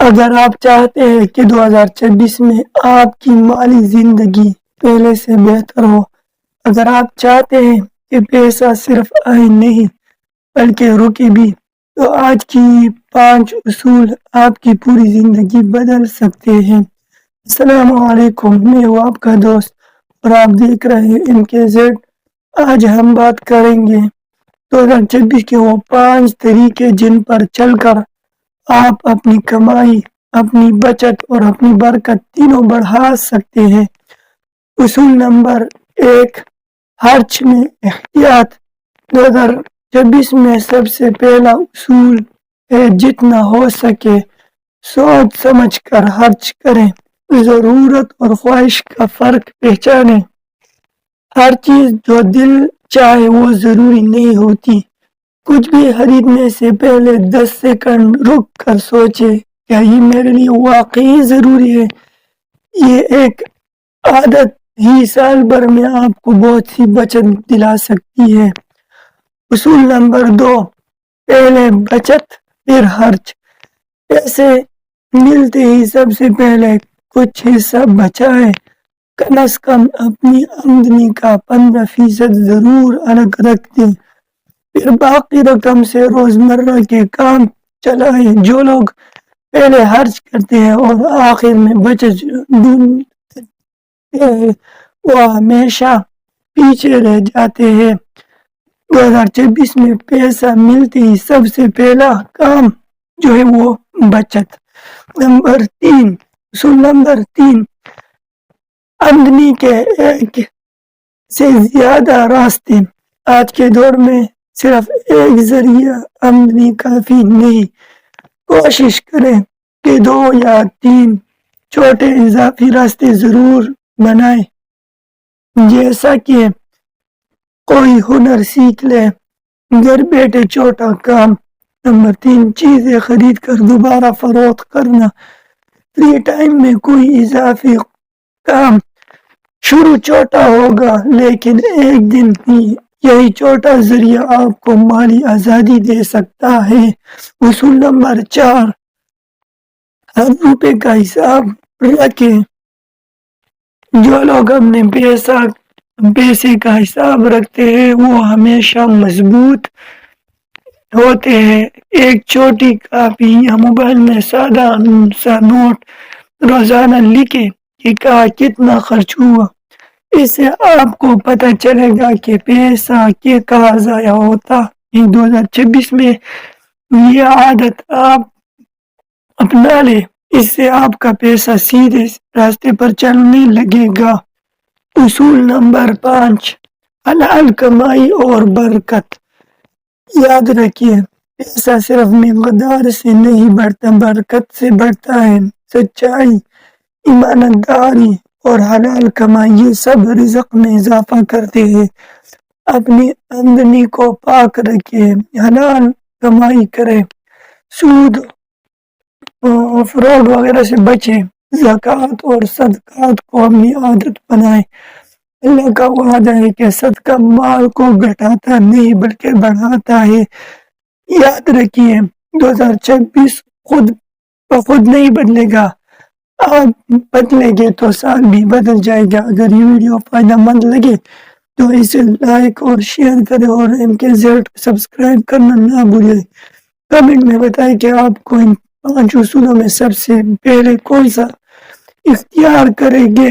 اگر آپ چاہتے ہیں کہ 2026 میں آپ کی مالی زندگی پہلے سے بہتر ہو، اگر آپ چاہتے ہیں کہ پیسہ صرف آئے نہیں بلکہ رکے بھی، تو آج کی 5 اصول آپ کی پوری زندگی بدل سکتے ہیں۔ السلام علیکم، میں ہوں آپ کا دوست اور آپ دیکھ رہے ہیں MKZ۔ آج ہم بات کریں گے 2026 کے وہ 5 طریقے جن پر چل کر آپ اپنی کمائی، اپنی بچت اور اپنی برکت تینوں بڑھا سکتے ہیں۔ اصول نمبر 1، خرچ میں احتیاط۔ 2026 میں سب سے پہلا اصول ہے جتنا ہو سکے سوچ سمجھ کر خرچ کریں۔ ضرورت اور خواہش کا فرق پہچانیں۔ ہر چیز جو دل چاہے وہ ضروری نہیں ہوتی۔ کچھ بھی خریدنے سے پہلے 10 سیکنڈ رک کر سوچیں، کیا یہ میرے لیے واقعی ضروری ہے؟ یہ ایک عادت ہی سال بھر میں آپ کو بہت سی بچت دلا سکتی ہے۔ اصول نمبر 2، پہلے بچت پھر خرچ۔ پیسے ملتے ہی سب سے پہلے کچھ حصہ بچائیں۔ کم از کم اپنی آمدنی کا 15% ضرور الگ رکھ دیں، پھر باقی رقم سے روزمرہ کے کام چلائیں۔ جو لوگ پہلے خرچ کرتے ہیں اور آخر میں بچت ڈھونڈتے ہیں وہ ہمیشہ پیچھے رہ جاتے ہیں۔ 2026 میں پیسہ ملتے ہی سب سے پہلا کام جو ہے وہ بچت۔ اصول نمبر 3، آمدنی کے ایک سے زیادہ راستے۔ آج کے دور میں صرف ایک ذریعہ آمدنی کافی نہیں، کوشش کریں کہ 2 یا 3 چھوٹے اضافی راستے ضرور بنائیں، جیسا کہ کوئی ہنر سیکھ لیں، گھر بیٹھے چھوٹا کام۔ نمبر 3، چیزیں خرید کر دوبارہ فروخت کرنا۔ فری ٹائم میں کوئی اضافی کام شروع چھوٹا ہوگا، لیکن ایک دن ہی یہی چھوٹا ذریعہ آپ کو مالی آزادی دے سکتا ہے۔ اصول نمبر 4، ہر روپے کا حساب رکھیں۔ جو لوگ اپنے پیسے کا حساب رکھتے ہیں وہ ہمیشہ مضبوط ہوتے ہیں۔ ایک چھوٹی کاپی یا موبائل میں سادہ سا نوٹ روزانہ لکھیں کہ کتنا خرچ ہوا۔ اس سے آپ کو پتہ چلے گا کہ پیسہ کہاں ضائع ہوتا ہے۔ 2026 میں یہ عادت آپ اپنا لیں، اس سے آپ کا پیسہ سیدھے راستے پر چلنے لگے گا۔ اصول نمبر 5، حلال کمائی اور برکت۔ یاد رکھیے، پیسہ صرف مقدار سے نہیں بڑھتا، برکت سے بڑھتا ہے۔ سچائی، ایمانداری اور حلال کمائی یہ سب رزق میں اضافہ کرتے ہیں۔ اپنی آمدنی کو پاک رکھیں، حلال کمائی کریں، سود فراڈ وغیرہ سے بچیں، زکوٰۃ اور صدقات کو اپنی عادت بنائیں۔ اللہ کا وعدہ ہے کہ صدقہ مال کو گھٹاتا نہیں بلکہ بڑھاتا ہے۔ یاد رکھیے، 2026 خود بخود نہیں بدلے گا، آپ بدلیں گے تو سال بھی بدل جائے گا۔ اگر یہ ویڈیو فائدہ مند لگے تو اسے لائک اور شیئر کریں اور MKZ سبسکرائب کرنا نہ بھولیں۔ کمنٹ میں بتائیں کہ آپ کو ان 5 اصولوں میں سب سے پہلے کون سا اختیار کریں گے۔